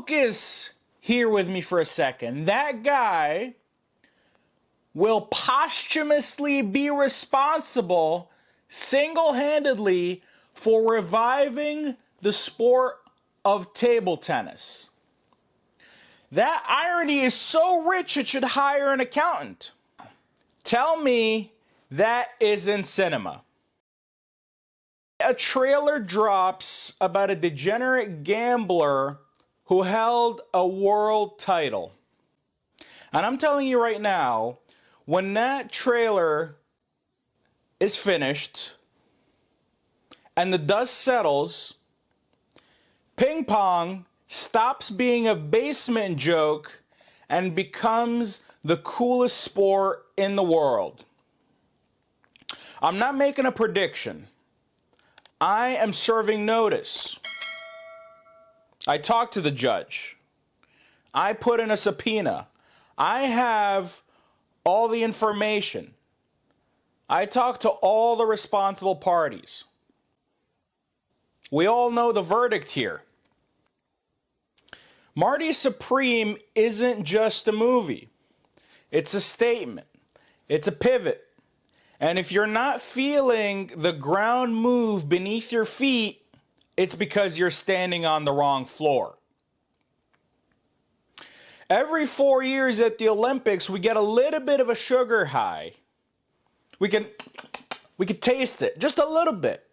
focus here with me for a second. That guy will posthumously be responsible single-handedly for reviving the sport of table tennis. That irony is so rich it should hire an accountant. Tell me that isn't cinema. A trailer drops about a degenerate gambler who held a world title. And I'm telling you right now, when that trailer is finished and the dust settles, ping pong stops being a basement joke and becomes the coolest sport in the world. I'm not making a prediction. I am serving notice. I talked to the judge. I put in a subpoena. I have all the information. I talked to all the responsible parties. We all know the verdict here. Marty Supreme isn't just a movie. It's a statement. It's a pivot. And if you're not feeling the ground move beneath your feet, it's because you're standing on the wrong floor. Every 4 years at the Olympics, we get a little bit of a sugar high. We can taste it, just a little bit,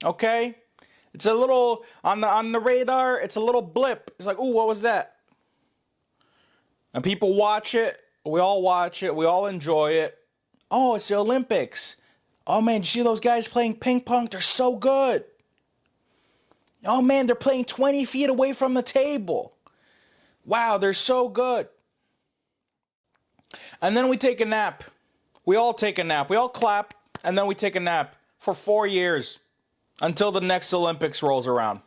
okay? It's a little, on the radar, it's a little blip. It's like, ooh, what was that? And people watch it, we all watch it, we all enjoy it. Oh, it's the Olympics. Oh man, did you see those guys playing ping pong? They're so good. Oh man, they're playing 20 feet away from the table. Wow, they're so good. And then we take a nap. We all take a nap. We all clap, and then we take a nap for 4 years until the next Olympics rolls around.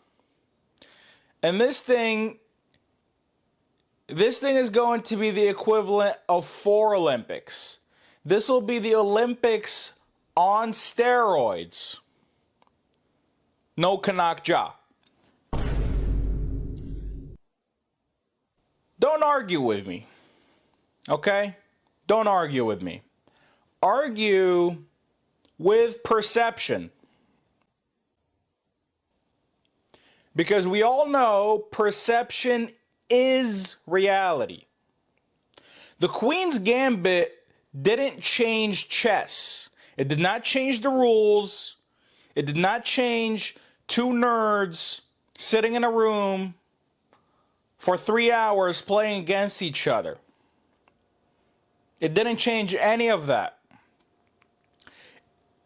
And this thing is going to be the equivalent of 4 Olympics. This will be the Olympics on steroids. No Kanak Ja. Don't argue with me. Okay? Don't argue with me. Argue with perception. Because we all know perception is reality. The Queen's Gambit didn't change chess. It did not change the rules. It did not change 2 nerds sitting in a room for 3 hours playing against each other. It didn't change any of that.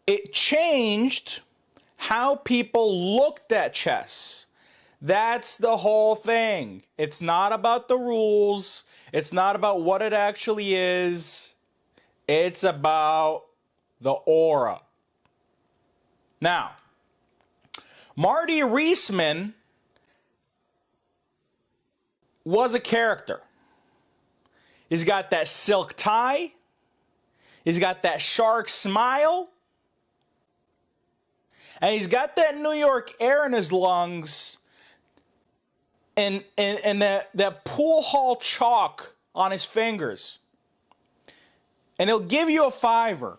It changed how people looked at chess. That's the whole thing. It's not about the rules. It's not about what it actually is. It's about the aura. Now, Marty Reisman was a character. He's got that silk tie. He's got that shark smile. And he's got that New York air in his lungs and that pool hall chalk on his fingers. And he'll give you a $5.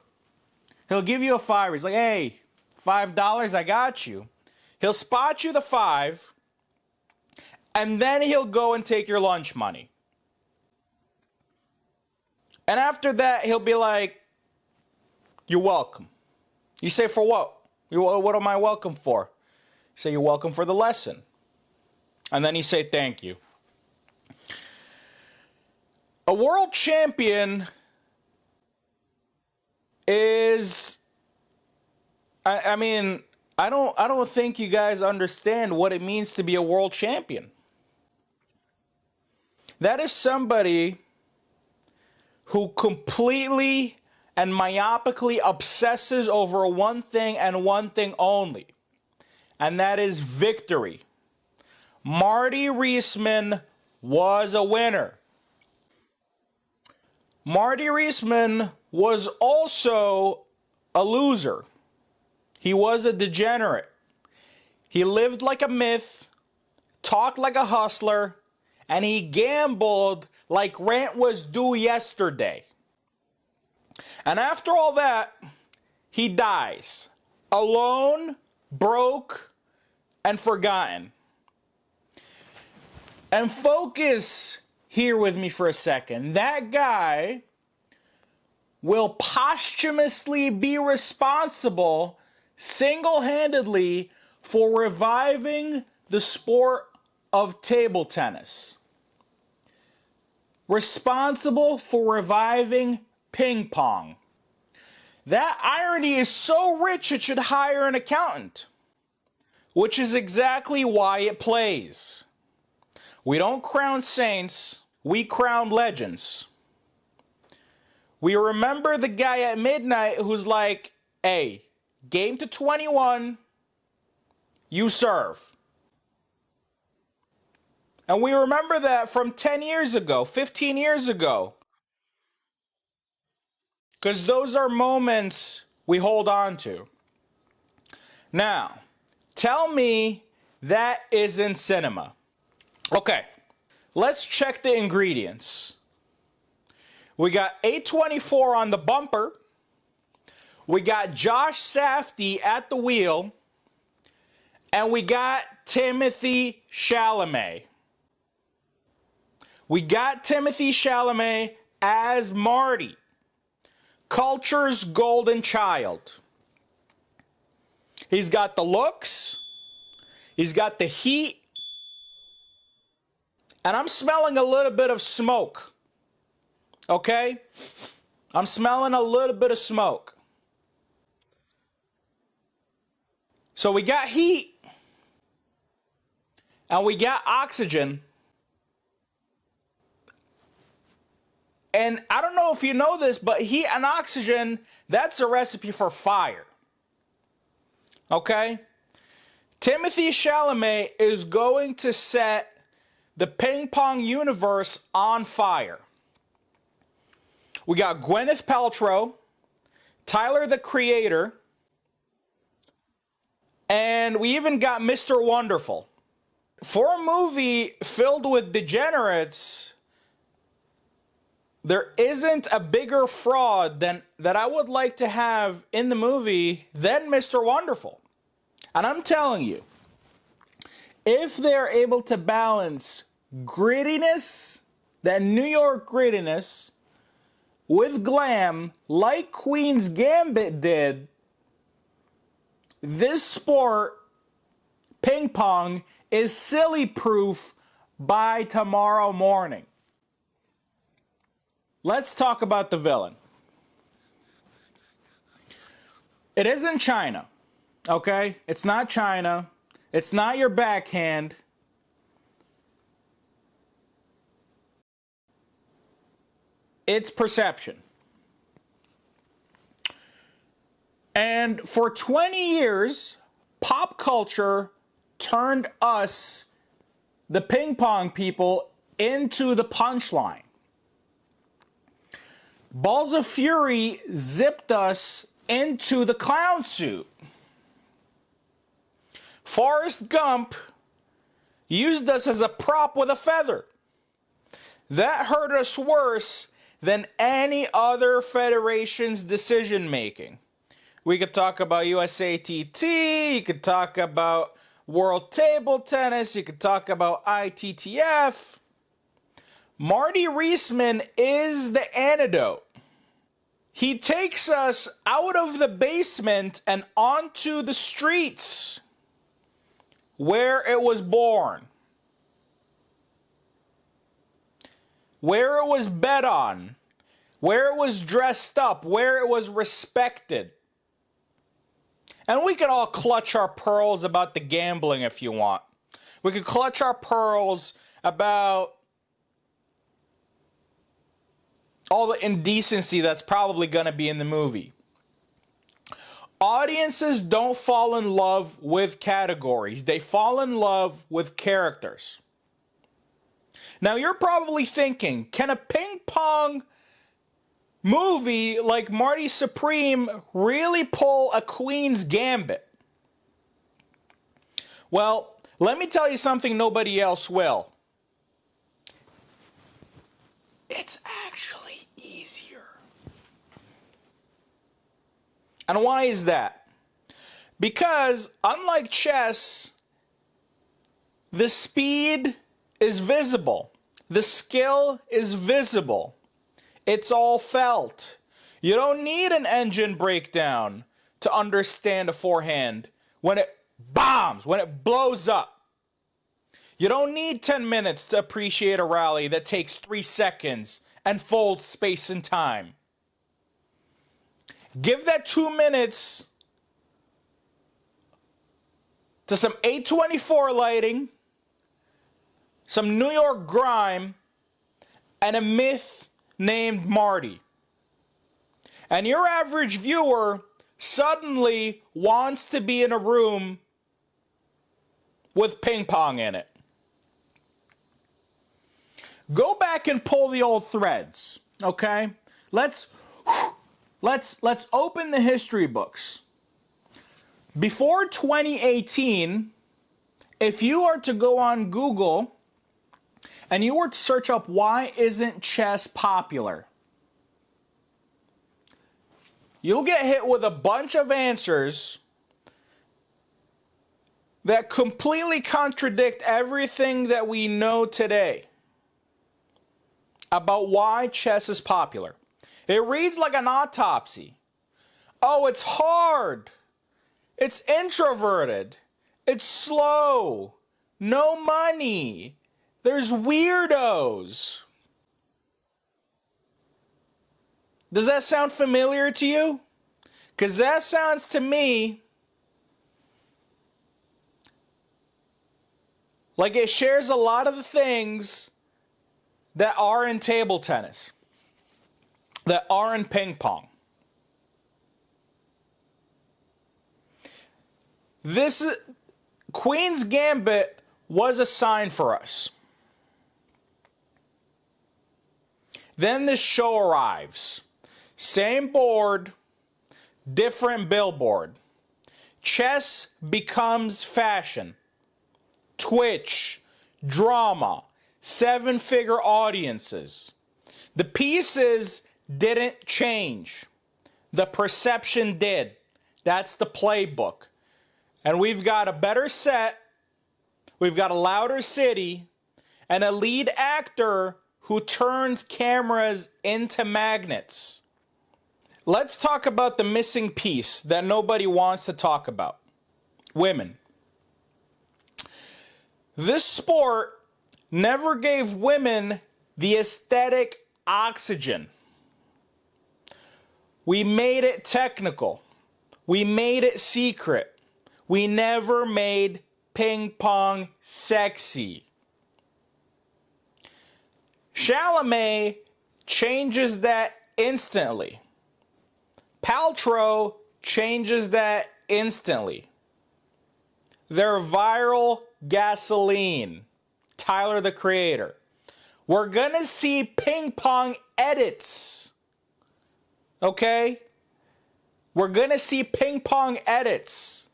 He'll give you a $5. He's like, hey, $5, I got you. He'll spot you the $5, and then he'll go and take your lunch money. And after that, he'll be like, you're welcome. You say, for what? What am I welcome for? You say, you're welcome for the lesson. And then you say, thank you. A world champion is, I mean, I don't think you guys understand what it means to be a world champion. That is somebody who completely and myopically obsesses over one thing and one thing only, and that is victory. Marty Reisman was a winner. Marty Reisman was also a loser. He was a degenerate. He lived like a myth, talked like a hustler, and he gambled like rent was due yesterday. And after all that, he dies. Alone, broke, and forgotten. And focus here with me for a second. That guy will posthumously be responsible single-handedly for reviving the sport of table tennis. Responsible for reviving ping pong. That irony is so rich it should hire an accountant, which is exactly why it plays. We don't crown saints, we crown legends. We remember the guy at midnight who's like, hey, game to 21, you serve. And we remember that from 10 years ago, 15 years ago. Because those are moments we hold on to. Now, tell me that isn't cinema. Okay, let's check the ingredients. We got A24 on the bumper. We got Josh Safdie at the wheel. And we got Timothée Chalamet. We got Timothée Chalamet as Marty, culture's golden child. He's got the looks. He's got the heat. And I'm smelling a little bit of smoke. Okay? I'm smelling a little bit of smoke. So we got heat. And we got oxygen. And I don't know if you know this, but heat and oxygen, that's a recipe for fire. Okay? Timothée Chalamet is going to set the ping pong universe on fire. We got Gwyneth Paltrow, Tyler the Creator, and we even got Mr. Wonderful. For a movie filled with degenerates, there isn't a bigger fraud that I would like to have in the movie than Mr. Wonderful. And I'm telling you, if they're able to balance grittiness, that New York grittiness, with glam, like Queen's Gambit did, this sport, ping pong, is silly proof by tomorrow morning. Let's talk about the villain. It isn't China, okay? It's not China. It's not your backhand. It's perception. And for 20 years, pop culture turned us, the ping pong people, into the punchline. Balls of Fury zipped us into the clown suit. Forrest Gump used us as a prop with a feather. That hurt us worse than any other federation's decision making. We could talk about USATT, you could talk about World Table Tennis, you could talk about ITTF. Marty Reisman is the antidote. He takes us out of the basement and onto the streets where it was born, where it was bet on, where it was dressed up, where it was respected. And we could all clutch our pearls about the gambling if you want. We could clutch our pearls about all the indecency that's probably going to be in the movie. Audiences don't fall in love with categories. They fall in love with characters. Now you're probably thinking, can a ping pong movie like Marty Supreme really pull a Queen's Gambit? Well, let me tell you something nobody else will. It's actually easier. And why is that? Because unlike chess, the speed is visible. The skill is visible. It's all felt. You don't need an engine breakdown to understand a forehand when it bombs, when it blows up. You don't need 10 minutes to appreciate a rally that takes 3 seconds and folds space and time. Give that 2 minutes to some 824 lighting, some New York grime, and a myth named Marty. And your average viewer suddenly wants to be in a room with ping pong in it. Go back and pull the old threads, okay? Let's open the history books. Before 2018, if you are to go on Google and you were to search up why isn't chess popular, you'll get hit with a bunch of answers that completely contradict everything that we know today about why chess is popular. It reads like an autopsy. Oh, it's hard. It's introverted. It's slow. No money. There's weirdos. Does that sound familiar to you? Because that sounds to me like it shares a lot of the things that are in table tennis, that are in ping pong. This Queen's Gambit was a sign for us. Then this show arrives. Same board, different billboard. Chess becomes fashion. Twitch, drama, 7-figure audiences. The pieces didn't change. The perception did. That's the playbook. And we've got a better set, we've got a louder city, and a lead actor who turns cameras into magnets. Let's talk about the missing piece that nobody wants to talk about. Women. This sport never gave women the aesthetic oxygen. We made it technical. We made it secret. We never made ping pong sexy. Chalamet changes that instantly. Paltrow changes that instantly. They're viral gasoline. Tyler, the Creator. We're gonna see ping pong edits. Okay? We're gonna see ping pong edits.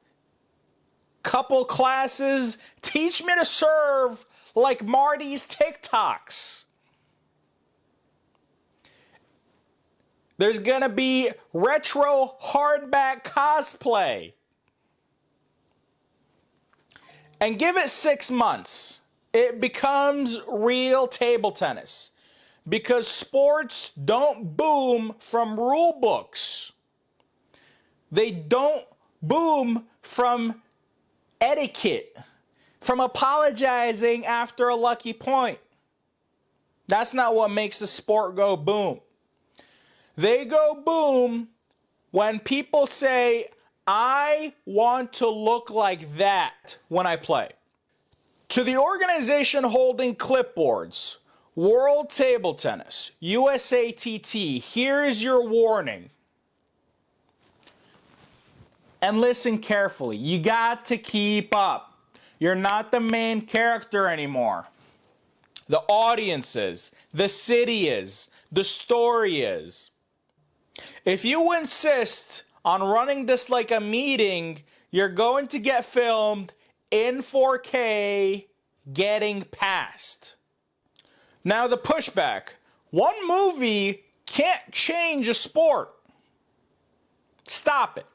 Couple classes. Teach me to serve like Marty's TikToks. There's gonna be retro hardback cosplay. And give it 6 months. It becomes real table tennis. Because sports don't boom from rule books. They don't boom from etiquette, from apologizing after a lucky point. That's not what makes the sport go boom. They go boom when people say, I want to look like that when I play. To the organization holding clipboards, World Table Tennis, USATT, here's your warning. And listen carefully. You got to keep up. You're not the main character anymore. The audience is. The city is. The story is. If you insist on running this like a meeting, you're going to get filmed in 4K getting passed. Now the pushback. One movie can't change a sport. Stop it.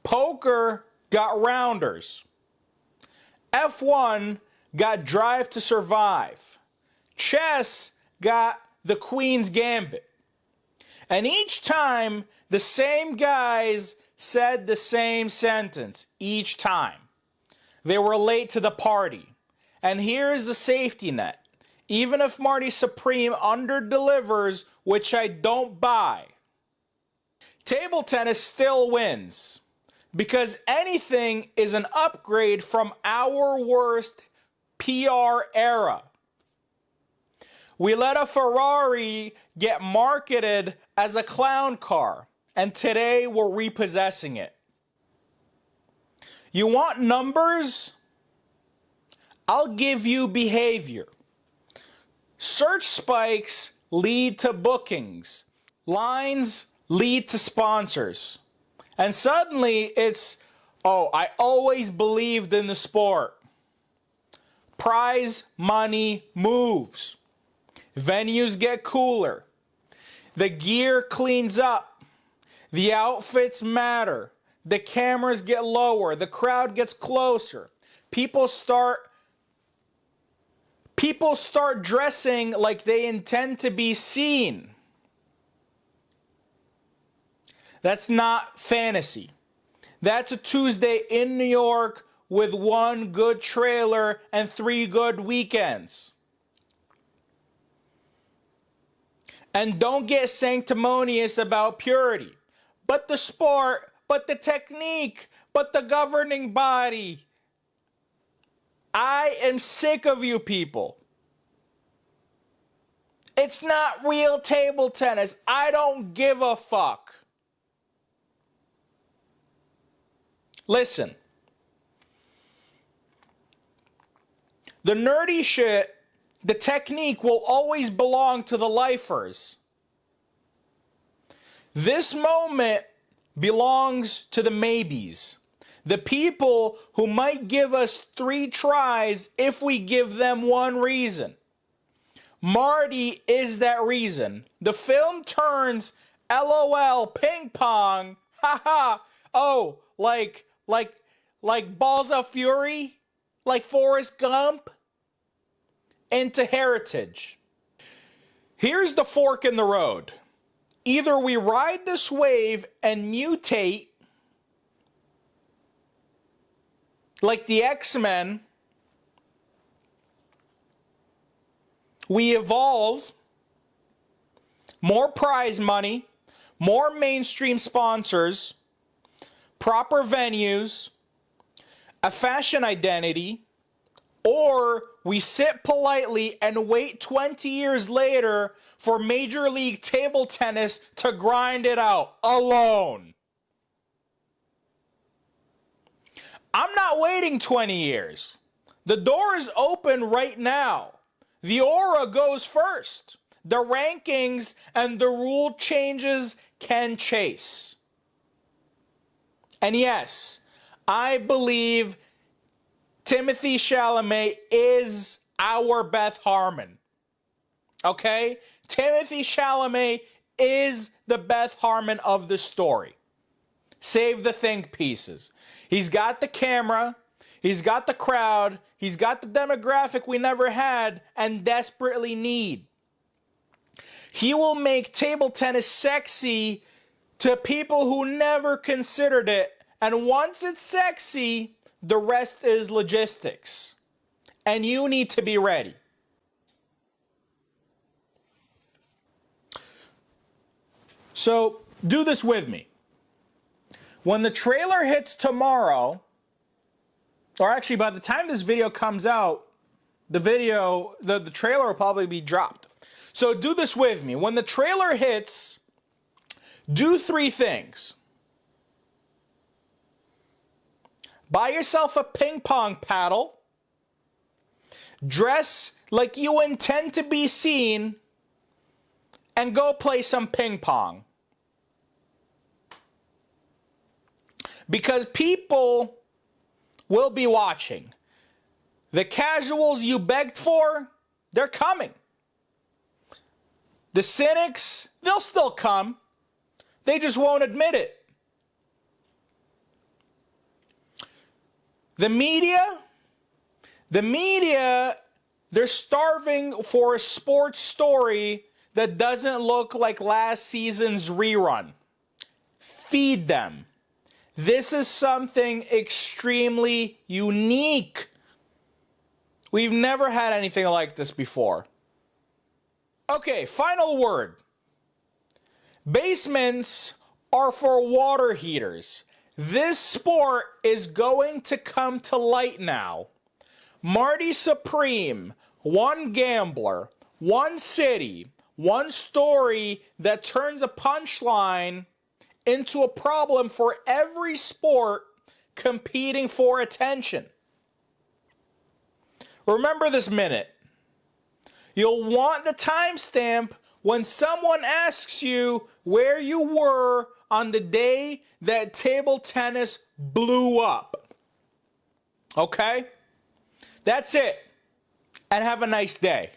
Poker got rounders. F1 got Drive to Survive. Chess got the Queen's Gambit. And each time, the same guys said the same sentence. Each time. They were late to the party. And here is the safety net. Even if Marty Supreme underdelivers, which I don't buy, table tennis still wins. Because anything is an upgrade from our worst PR era. We let a Ferrari get marketed as a clown car, and today we're repossessing it. You want numbers? I'll give you behavior. Search spikes lead to bookings. Lines lead to sponsors. And suddenly it's, oh, I always believed in the sport. Prize money moves. Venues get cooler. The gear cleans up. The outfits matter. The cameras get lower. The crowd gets closer. People start dressing like they intend to be seen. That's not fantasy. That's a Tuesday in New York with one good trailer and 3 good weekends. And don't get sanctimonious about purity. But the sport, but the technique, but the governing body. I am sick of you people. It's not real table tennis. I don't give a fuck. Listen. The nerdy shit, the technique will always belong to the lifers. This moment belongs to the maybes. The people who might give us 3 tries if we give them one reason. Marty is that reason. The film turns LOL ping pong, haha, oh, like Balls of Fury, like Forrest Gump, into heritage. Here's the fork in the road. Either we ride this wave and mutate like the X-Men, we evolve, more prize money, more mainstream sponsors, proper venues, a fashion identity, or we sit politely and wait 20 years later for Major League Table Tennis to grind it out alone. I'm not waiting 20 years. The door is open right now. The aura goes first. The rankings and the rule changes can chase. And yes, I believe Timothée Chalamet is our Beth Harmon. Okay? Timothée Chalamet is the Beth Harmon of the story. Save the think pieces. He's got the camera, he's got the crowd, he's got the demographic we never had and desperately need. He will make table tennis sexy to people who never considered it. And once it's sexy, the rest is logistics. And you need to be ready. So, do this with me. When the trailer hits tomorrow, or actually by the time this video comes out, the trailer will probably be dropped. So do this with me. When the trailer hits, do 3 things. Buy yourself a ping pong paddle. Dress like you intend to be seen. And go play some ping pong. Because people will be watching. The casuals you begged for, they're coming. The cynics, they'll still come. They just won't admit it. The media, they're starving for a sports story that doesn't look like last season's rerun. Feed them. This is something extremely unique. We've never had anything like this before. Okay, final word. Basements are for water heaters. This sport is going to come to light now. Marty Supreme, one gambler, one city, one story that turns a punchline into a problem for every sport competing for attention. Remember this minute. You'll want the timestamp when someone asks you where you were on the day that table tennis blew up. Okay? That's it. And have a nice day.